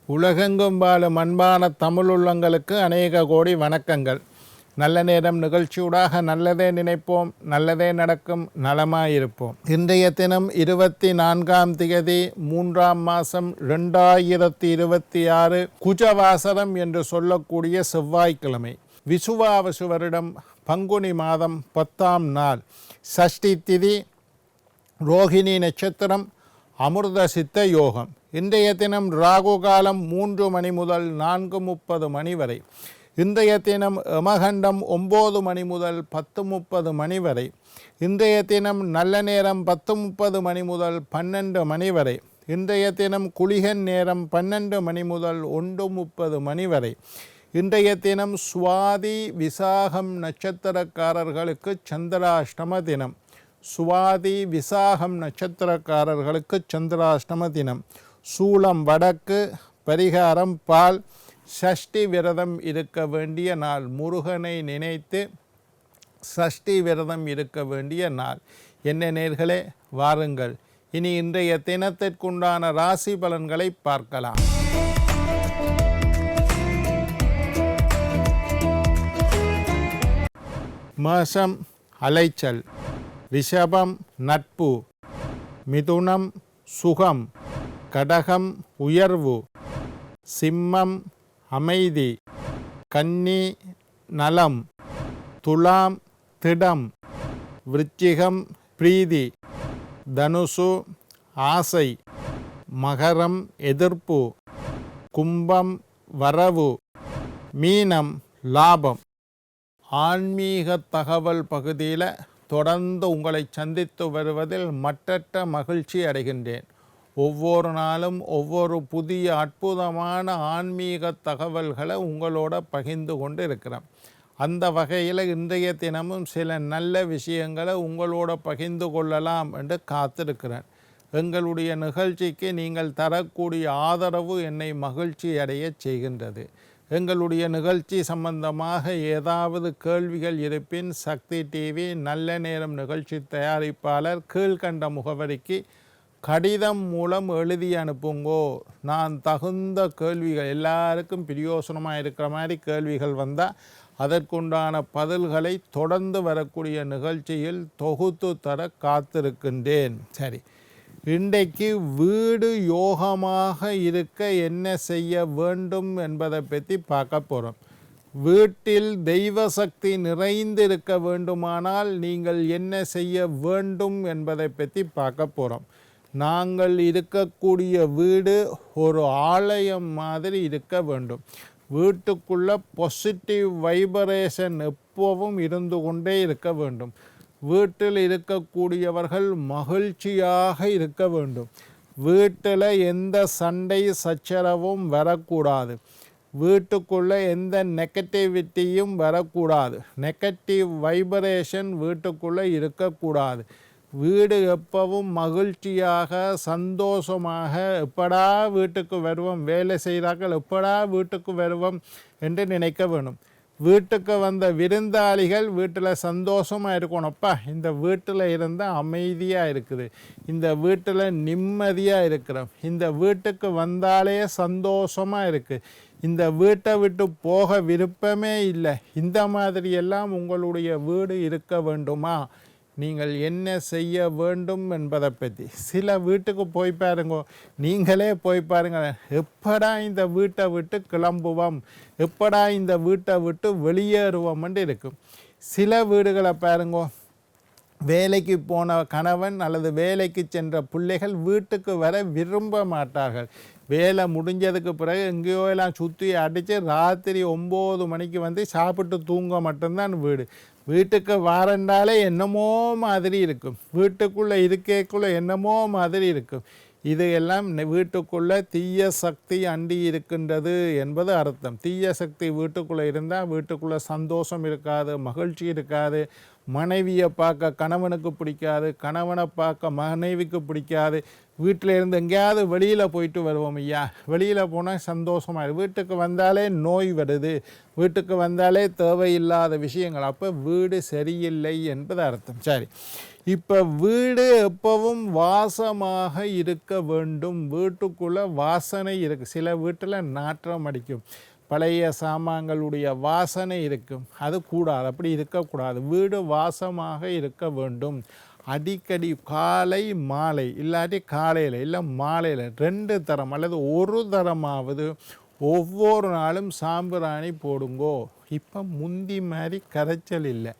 உலகெங்கும் வாழும் அன்பான தமிழுள்ளங்களுக்கு அநேக கோடி வணக்கங்கள். நல்ல நேரம் நிகழ்ச்சியூடாக நல்லதே நினைப்போம், நல்லதே நடக்கும், நலமாயிருப்போம். இன்றைய தினம் 24ஆம் தேதி 3ஆம் மாதம் 2026 குஜவாசரம் என்று சொல்லக்கூடிய செவ்வாய்க்கிழமை. விசுவாவசு வருடம் பங்குனி மாதம் 10ஆம் நாள், சஷ்டி திதி, ரோகிணி நட்சத்திரம், அமிர்த சித்த யோகம். இன்றைய தினம் ராகு காலம் 3 மணி முதல் 4:30 மணி வரை. இன்றைய தினம் யமகண்டம் 9 மணி முதல் 10:30 மணி வரை. இன்றைய தினம் நல்ல நேரம் 10:30 மணி முதல் 12 மணி வரை. இன்றைய தினம் குளிகன் நேரம் 12 மணி முதல் 1:30 மணி வரை. இன்றைய தினம் சுவாதி விசாகம் நட்சத்திரக்காரர்களுக்கு சந்திராஷ்டம தினம். சுவாதி விசாகம் நட்சத்திரக்காரர்களுக்கு சந்திராஷ்டம தினம். சூலம் வடக்கு, பரிகாரம் பால். சஷ்டி விரதம் இருக்க வேண்டிய நாள். முருகனை நினைத்து சஷ்டி விரதம் இருக்க வேண்டிய நாள். என்ன நேர்களே, வாருங்கள் இனி இன்றைய தினத்திற்குண்டான ராசி பலன்களை பார்க்கலாம். மேஷம் அலைச்சல், ரிஷபம் நட்பு, மிதுனம் சுகம், கடகம் உயர்வு, சிம்மம் அமைதி, கன்னி நலம், துலாம் திடம், விருச்சிகம் பிரீதி, தனுசு ஆசை, மகரம் எதிர்ப்பு, கும்பம் வரவு, மீனம் லாபம். ஆன்மீக தகவல் பகுதியில் தொடர்ந்து உங்களை சந்தித்து வருவதில் மட்டற்ற மகிழ்ச்சி அடைகின்றேன். ஒவ்வொரு நாளும் ஒவ்வொரு புதிய அற்புதமான ஆன்மீக தகவல்களை உங்களோட பகிர்ந்து கொண்டு இருக்கிறேன். அந்த வகையில் இன்றைய தினமும் சில நல்ல விஷயங்களை உங்களோட பகிர்ந்து கொள்ளலாம் என்று காத்திருக்கிறேன். எங்களுடைய நிகழ்ச்சிக்கு நீங்கள் தரக்கூடிய ஆதரவு என்னை மகிழ்ச்சி அடைய செய்கின்றது. எங்களுடைய நிகழ்ச்சி சம்பந்தமாக ஏதாவது கேள்விகள் இருப்பின் சக்தி டிவி நல்ல நேரம் நிகழ்ச்சி தயாரிப்பாளர் கீழ்கண்ட முகவரிக்கு கடிதம் மூலம் எழுதி அனுப்புங்கோ. நான் தகுந்த கேள்விகள், எல்லாருக்கும் பிரயோசனமாக இருக்கிற மாதிரி கேள்விகள் வந்தால் அதற்குண்டான பதில்களை தொடர்ந்து வரக்கூடிய நிகழ்ச்சியில் தொகுத்து தர காத்திருக்கின்றேன். சரி, இன்றைக்கு வீடு யோகமாக இருக்க என்ன செய்ய வேண்டும் என்பதை பற்றி பார்க்க போகிறோம். வீட்டில் தெய்வ சக்தி நிறைந்திருக்க வேண்டுமானால் நீங்கள் என்ன செய்ய வேண்டும் என்பதை பற்றி பார்க்க போகிறோம். நாங்கள் இருக்கக்கூடிய வீடு ஒரு ஆலயம் மாதிரி இருக்க வேண்டும். வீட்டுக்குள்ளே பாசிட்டிவ் வைப்ரேஷன் எப்பவும் இருந்து கொண்டே இருக்க வேண்டும். வீட்டில் இருக்கக்கூடியவர்கள் மகிழ்ச்சியாக இருக்க வேண்டும். வீட்டில் எந்த சண்டை சச்சரவும் வரக்கூடாது. வீட்டுக்குள்ளே எந்த நெகட்டிவிட்டியும் வரக்கூடாது. நெகட்டிவ் வைப்ரேஷன் வீட்டுக்குள்ளே இருக்கக்கூடாது. வீடு எப்பவும் மகிழ்ச்சியாக சந்தோஷமாக, எப்படா வீட்டுக்கு வருவோம், வேலை செய்கிறார்கள் எப்படா வீட்டுக்கு வருவோம் என்று நினைக்க வேணும். வீட்டுக்கு வந்த விருந்தாளிகள் வீட்டில் சந்தோஷமாக இருக்கணும்ப்பா, இந்த வீட்டில் இருந்தால் அமைதியாக இருக்குது, இந்த வீட்டில் நிம்மதியாக இருக்கிறோம், இந்த வீட்டுக்கு வந்தாலே சந்தோஷமாக இருக்குது, இந்த வீட்டை விட்டு போக விருப்பமே இல்லை, இந்த மாதிரியெல்லாம் உங்களுடைய வீடு இருக்க வேண்டுமா? நீங்கள் என்ன செய்ய வேண்டும் என்பதை பற்றி சில வீட்டுக்கு போய் பாருங்க, நீங்களே போய் பாருங்கள், எப்படா இந்த வீட்டை விட்டு கிளம்புவோம், எப்படா இந்த வீட்டை விட்டு வெளியேறுவோம்னு இருக்கும். சில வீடுகளை பாருங்க, வேலைக்கு போன கணவன் அல்லது வேலைக்கு சென்ற பிள்ளைகள் வீட்டுக்கு வர விரும்ப மாட்டார்கள். வேலை முடிஞ்சதுக்கு பிறகு எங்கேயோ எல்லாம் சுற்றி அடித்து ராத்திரி 9 மணிக்கு வந்து சாப்பிட்டு தூங்க மட்டும்தான் வீடு. வீட்டுக்கு வாரண்டாலே என்னமோ மாதிரி இருக்கும், வீட்டுக்குள்ளே இருக்கக்குள்ளே என்னமோ மாதிரி இருக்கும். இதையெல்லாம் வீட்டுக்குள்ளே தீய சக்தி அண்டி இருக்கின்றது என்பது அர்த்தம். தீய சக்தி வீட்டுக்குள்ளே இருந்தால் வீட்டுக்குள்ளே சந்தோஷம் இருக்காது, மகிழ்ச்சி இருக்காது. மனைவியை பார்க்க கணவனுக்கு பிடிக்காது, கணவனை பார்க்க மனைவிக்கு பிடிக்காது. வீட்டில் இருந்து எங்கேயாவது வெளியில் போயிட்டு வருவோம் ஐயா, வெளியில் போனால் சந்தோஷமாக, வீட்டுக்கு வந்தாலே நோய் வருது, வீட்டுக்கு வந்தாலே தேவையில்லாத விஷயங்கள், அப்போ வீடு சரியில்லை என்பது அர்த்தம். சரி, இப்போ வீடு எப்பவும் வாசமாக இருக்க வேண்டும். வீட்டுக்குள்ளே வாசனை இருக்குது. சில வீட்டில் நாற்றம் அடிக்கும், பழைய சாமான்களுடைய வாசனை இருக்கும். அது கூடாது, அப்படி இருக்கக்கூடாது. வீடு வாசமாக இருக்க வேண்டும். அடிக்கடி காலை மாலை, இல்லாட்டி காலையில் இல்லை மாலையில் 2 தரம் அல்லது ஒரு தரமாவது ஒவ்வொரு நாளும் சாம்பிராணி போடுங்கோ. இப்போ முந்தி மாதிரி கரைச்சல் இல்லை.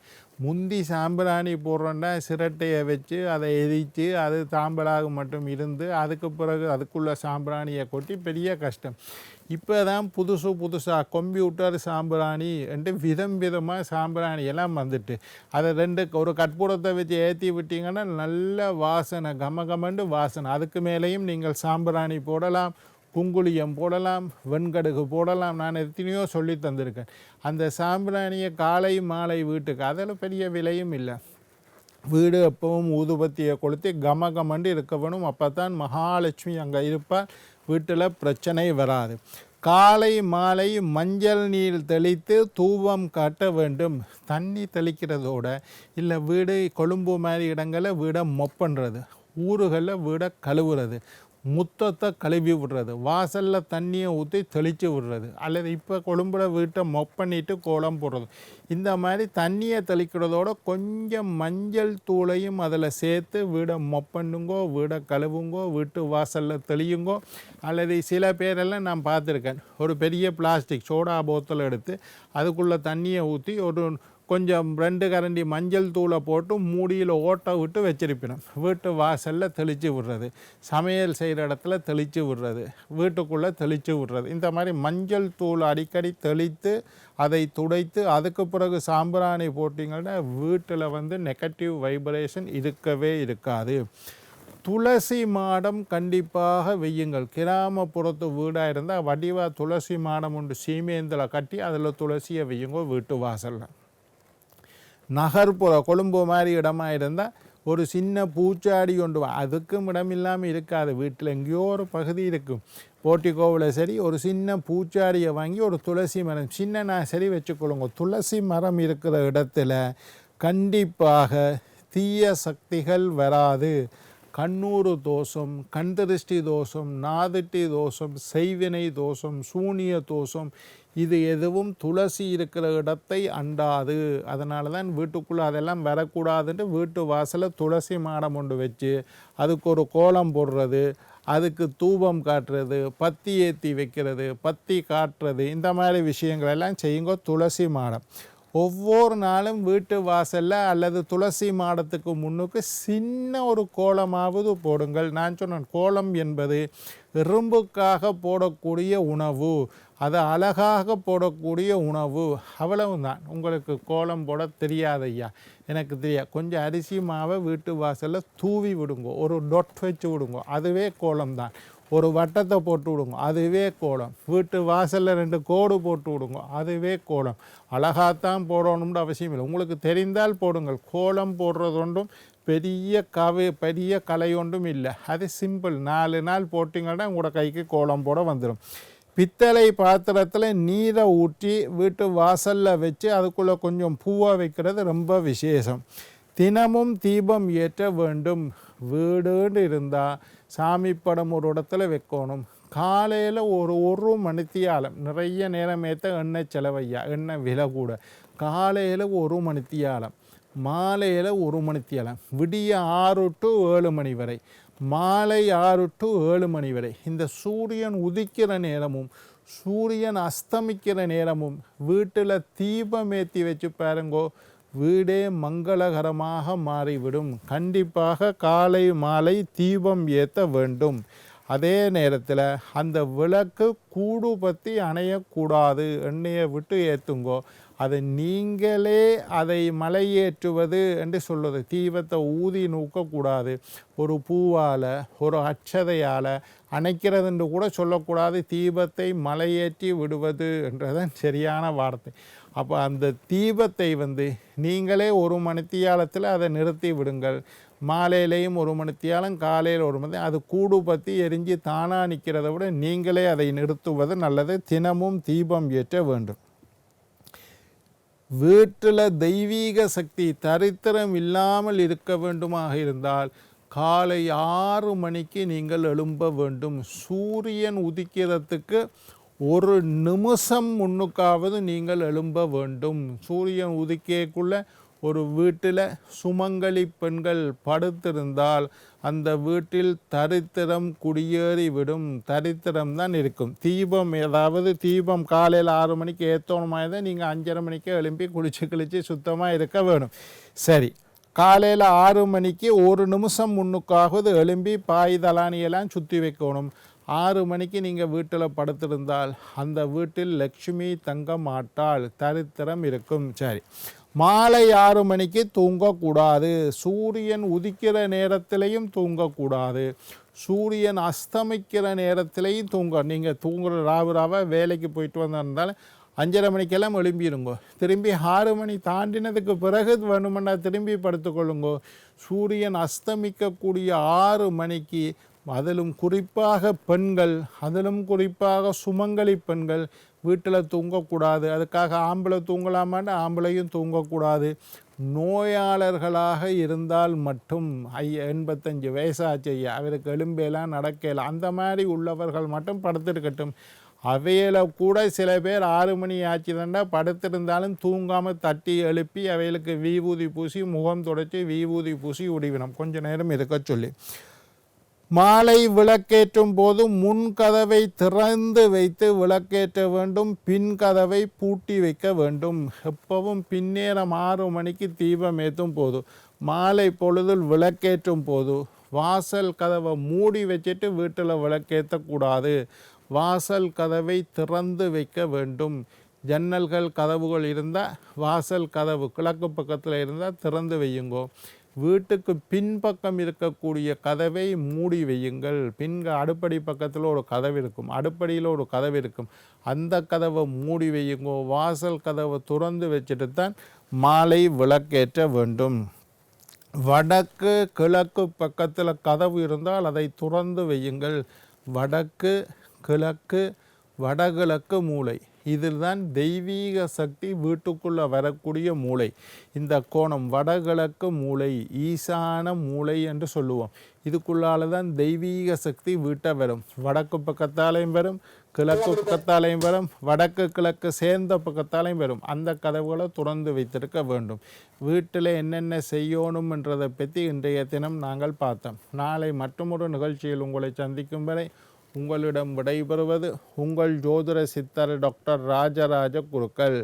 முந்தி சாம்பிராணி போடுறோன்னா சிரட்டையை வச்சு அதை எரித்து அது தாம்பலாக மட்டும் இருந்து அதுக்கு பிறகு அதுக்குள்ளே சாம்பிராணியை கொட்டி பெரிய கஷ்டம். இப்போ தான் புதுசாக கம்ப்யூட்டர் சாம்பிராணி என்று விதமாக சாம்பிராணி எல்லாம் வந்துட்டு அதை ஒரு கற்பூரத்தை வச்சு ஏற்றி விட்டீங்கன்னா நல்ல வாசனை, கமகமண்டு வாசனை. அதுக்கு மேலேயும் நீங்கள் சாம்பிராணி போடலாம், குங்குளியம் போடலாம், வெண்கடுகு போடலாம். நான் எத்தனையோ சொல்லி தந்திருக்கேன். அந்த சாம்பிராணியை காலை மாலை வீட்டுக்கு, அதில் பெரிய விலையும் இல்லை. வீடு எப்பவும் ஊதுபத்தியை கொளுத்தி கமகமண்டு இருக்க வேணும். அப்போ தான் மகாலட்சுமி அங்கே இருப்பார், வீட்டில் பிரச்சனை வராது. காலை மாலை மஞ்சள் நீர் தெளித்து தூபம் காட்ட வேண்டும். தண்ணி தெளிக்கிறதோட இல்லை வீடு கொழும்பு மாதிரி இடங்களில் வீடை மொப்பன்றது, ஊருகளில் வீடை கழுவுறது, முத்தத்தை கழுவி விடுறது, வாசலில் தண்ணியை ஊற்றி தெளித்து விடுறது, அல்லது இப்போ கொழும்புல வீட்டை மொப் பண்ணிட்டு கோலம் போடுறது. இந்த மாதிரி தண்ணியை தெளிக்கிறதோட கொஞ்சம் மஞ்சள் தூளையும் அதில் சேர்த்து வீடை மொப் பண்ணுங்கோ, வீடை கழுவுங்கோ, வீட்டு வாசலில் தெளியுங்கோ. அல்லது சில பேரெல்லாம் நான் பார்த்துருக்கேன், ஒரு பெரிய பிளாஸ்டிக் சோடா போத்தல் எடுத்து அதுக்குள்ளே தண்ணியை ஊற்றி ஒரு கொஞ்சம் 2 கரண்டி மஞ்சள் தூளை போட்டு மூடியில் ஓட்டை விட்டு வச்சிருப்பினோம். வீட்டு வாசலில் தெளித்து விடுறது, சமையல் செய்கிற இடத்துல தெளித்து விடுறது, வீட்டுக்குள்ளே தெளித்து விடுறது. இந்த மாதிரி மஞ்சள் தூள் அடிக்கடி தெளித்து அதை துடைத்து அதுக்கு பிறகு சாம்பிராணி போட்டிங்கன்னா வீட்டில் நெகட்டிவ் வைப்ரேஷன் இருக்கவே இருக்காது. துளசி மாடம் கண்டிப்பாக வையுங்கள். கிராமப்புறத்து வீடாக இருந்தால் வடிவாக துளசி மாடம் உண்டு, சீமேந்தில் கட்டி அதில் துளசியை வையுங்க வீட்டு வாசலில். நகர்ப்புற கொழும்பு மாதிரி இடமாக இருந்தால் ஒரு சின்ன பூச்சாடி கொண்டு வா, அதுக்கும் இடம் இல்லாமல் இருக்காது. வீட்டில் எங்கேயோ ஒரு பகுதி இருக்கும், போர்ட்டிகோவில் சரி, ஒரு சின்ன பூச்சாடியை வாங்கி ஒரு துளசி மரம் சின்ன சரி வச்சுக்கொள்ளுங்க. துளசி மரம் இருக்கிற இடத்துல கண்டிப்பாக தீய சக்திகள் வராது. கண்ணூறு தோஷம், கண் திருஷ்டி தோஷம், நாதிட்டி தோஷம், செய்வினை தோஷம், சூனிய தோஷம், இது எதுவும் துளசி இருக்கிற இடத்தை அண்டாது. அதனால தான் வீட்டுக்குள்ளே அதெல்லாம் வரக்கூடாதுன்ட்டு வீட்டு வாசலில் துளசி மாடம் ஒன்று வச்சு அதுக்கு ஒரு கோலம் போடுறது, அதுக்கு தூபம் காட்டுறது, பத்தி ஏற்றி வைக்கிறது, பத்தி காட்டுறது, இந்த மாதிரி விஷயங்கள் எல்லாம் செய்யுங்க. துளசி மாடம் ஒவ்வொரு நாளும் வீட்டு வாசலில் அல்லது துளசி மாடத்துக்கு முன்னுக்கு சின்ன ஒரு கோலமாவது போடுங்கள். நான் சொன்னேன், கோலம் என்பது எறும்புக்காக போடக்கூடிய உணவு, அது அழகாக போடக்கூடிய உணவு, அவ்வளவுதான். உங்களுக்கு கோலம் போட தெரியாதையா, எனக்கு தெரியாது, கொஞ்சம் அரிசி மாவை வீட்டு வாசலில் தூவி விடுங்க, ஒரு டொட் வச்சு விடுங்க, அதுவே கோலம்தான். ஒரு வட்டத்தை போட்டு விடுங்க, அதுவே கோலம். வீட்டு வாசலில் 2 கோடு போட்டு விடுங்க, அதுவே கோலம். அழகாத்தான் போடணும்னு அவசியம் இல்லை, உங்களுக்கு தெரிந்தால் போடுங்கள். கோலம் போடுறது ஒன்றும் பெரிய கலை ஒன்றும் இல்லை, அது சிம்பிள். 4 நாள் போட்டிங்கன்னா உங்களோட கைக்கு கோலம் போட வந்துடும். பித்தளை பாத்திரத்தில் நீரை ஊற்றி வீட்டு வாசலில் வச்சு அதுக்குள்ளே கொஞ்சம் பூவாக வைக்கிறது ரொம்ப விசேஷம். தினமும் தீபம் ஏற்ற வேண்டும். வீடுன்னு இருந்தால் சாமி படம் ஒரு இடத்துல வைக்கணும். காலையில் ஒரு மணித்தியாலம், நிறைய நேரம் ஏற்ற எண்ணெய் செலவையா, எண்ணெய் விலை கூட. காலையில் 1 மணித்தியாலம், மாலையில் 1 மணித்தியாலம், விடிய 6 to 7 மணி வரை, மாலை 6 to 7 மணி வரை. இந்த சூரியன் உதிக்கிற நேரமும் சூரியன் அஸ்தமிக்கிற நேரமும் வீட்டில் தீபம் ஏற்றி வச்சு பாருங்கோ, வீடே மங்களகரமாக மாறிவிடும். கண்டிப்பாக காலை மாலை தீபம் ஏற்ற வேண்டும். அதே நேரத்தில் அந்த விளக்கு கூடு பற்றி அணையக்கூடாது, எண்ணெயை விட்டு ஏற்றுங்கோ. அதை நீங்களே அதை மலையேற்றுவது என்று சொல்வது, தீபத்தை ஊதி நூக்கக்கூடாது. ஒரு பூவால் ஒரு அட்சதையால் அணைக்கிறது என்று கூட சொல்லக்கூடாது, தீபத்தை மலையேற்றி விடுவது என்றதான் சரியான வார்த்தை. அப்போ அந்த தீபத்தை நீங்களே 1 மணித்தியாலத்தில் அதை நிறுத்தி விடுங்கள். மாலையிலையும் 1 மணித்தியாலம், காலையில் 1 மணி, அது கூடு பற்றி எரிஞ்சு தானாக நிற்கிறத விட நீங்களே அதை நிறுத்துவது நல்லது. தினமும் தீபம் ஏற்ற வேண்டும். வீட்டில் தெய்வீக சக்தி தரித்திரம் இல்லாமல் இருக்க வேண்டுமாக இருந்தால் காலை 6 மணிக்கு நீங்கள் எழும்ப வேண்டும். சூரியன் உதிக்கிறதுக்கு 1 நிமிஷம் முன்னுக்காவது நீங்கள் எழும்ப வேண்டும். சூரியன் உதிக்கக்குள்ள ஒரு வீட்டில் சுமங்கலி பெண்கள் படுத்திருந்தால் அந்த வீட்டில் தரித்திரம் குடியேறிவிடும். தரித்திரம் தான் இருக்கும். தீபம் ஏதாவது தீபம் காலையில் 6 மணிக்கு ஏற்றணுமாக தான் நீங்கள் 5:30 மணிக்கு எழும்பி குளிச்சு கிழிச்சு சுத்தமாக இருக்க வேணும். சரி, காலையில் 6 மணிக்கு 1 நிமிஷம் முன்னுக்காவது எழும்பி பாய் தலானியெல்லாம் சுற்றி வைக்கணும். 6 மணிக்கு நீங்கள் வீட்டில் படுத்திருந்தால் அந்த வீட்டில் லக்ஷ்மி தங்க மாட்டாள், தரித்திரம் இருக்கும். சரி, மாலை 6 மணிக்கு தூங்கக்கூடாது. சூரியன் உதிக்கிற நேரத்திலையும் தூங்கக்கூடாது. சூரியன் அஸ்தமிக்கிற நேரத்திலையும் நீங்கள் தூங்குற ராவு வேலைக்கு போயிட்டு வந்திருந்தாலும் 5:30 மணிக்கெல்லாம் எழும்பிடுங்கோ. திரும்பி 6 மணி தாண்டினதுக்கு பிறகு வேணுமென்னா திரும்பி படுத்துக்கொள்ளுங்கோ. சூரியன் அஸ்தமிக்கக்கூடிய 6 மணிக்கு, அதிலும் குறிப்பாக பெண்கள், அதிலும் குறிப்பாக சுமங்கலி பெண்கள் வீட்டில் தூங்கக்கூடாது. அதுக்காக ஆம்பளை தூங்கலாமான்னு ஆம்பளையும் தூங்கக்கூடாது. நோயாளர்களாக இருந்தால் மட்டும் 85 வயசாச்சு, அவருக்கு எலும்பெல்லாம் நடக்கலாம், அந்த மாதிரி உள்ளவர்கள் மட்டும் படுத்துருக்கட்டும். அவையில் கூட சில பேர் 6 மணி ஆச்சுதாண்டா படுத்திருந்தாலும் தூங்காமல் தட்டி எழுப்பி அவைகளுக்கு விபூதி பூசி முகம் தொடச்சி விபூதி பூசி உடிவினம் கொஞ்ச நேரம் இருக்க சொல்லி. மாலை விளக்கேற்றும் போது முன் கதவை திறந்து வைத்து விளக்கேற்ற வேண்டும். பின் கதவை பூட்டி வைக்க வேண்டும். எப்பவும் பின்னேரம் 6 மணிக்கு தீபம் ஏற்றும் போது, மாலை பொழுதில் விளக்கேற்றும் போது வாசல் கதவை மூடி வச்சுட்டு வீட்டில் விளக்கேற்றக்கூடாது. வாசல் கதவை திறந்து வைக்க வேண்டும். ஜன்னல்கள் கதவுகள் இருந்தால் வாசல் கதவு கிழக்கு பக்கத்தில் இருந்தால் திறந்து வையுங்கோ. வீட்டுக்கு பின்பக்கம் இருக்கக்கூடிய கதவை மூடி வையுங்கள். அடுப்படி பக்கத்தில் ஒரு கதவு இருக்கும், அடுப்படியில் ஒரு கதவு இருக்கும், அந்த கதவை மூடி வையுங்கோ. வாசல் கதவை திறந்து வச்சுட்டு தான் மாலை விளக்கேற்ற வேண்டும். வடக்கு கிழக்கு பக்கத்தில் கதவு இருந்தால் அதை திறந்து வையுங்கள். வடக்கு கிழக்கு வடகிழக்கு மூலை, இதில் தான் தெய்வீக சக்தி வீட்டுக்குள்ளே வரக்கூடிய மூளை. இந்த கோணம் வடகிழக்கு மூளை, ஈசான மூளை என்று சொல்லுவோம். இதுக்குள்ளால் தான் தெய்வீக சக்தி வீட்டை வரும். வடக்கு பக்கத்தாலையும் வரும், கிழக்கு பக்கத்தாலையும் வரும், வடக்கு கிழக்கு சேர்ந்த பக்கத்தாலையும் வரும். அந்த கதவுகளை திறந்து வைத்திருக்க வேண்டும். வீட்டில் என்னென்ன செய்யணும் என்றதை பற்றி இன்றைய தினம் நாங்கள் பார்த்தோம். நாளை மற்றொரு நிகழ்ச்சியில் உங்களை சந்திக்கும் வரை உங்களிடம் விடைபெறுவது உங்கள் ஜோதிட சித்தர் டாக்டர் ராஜராஜ குருக்கள்.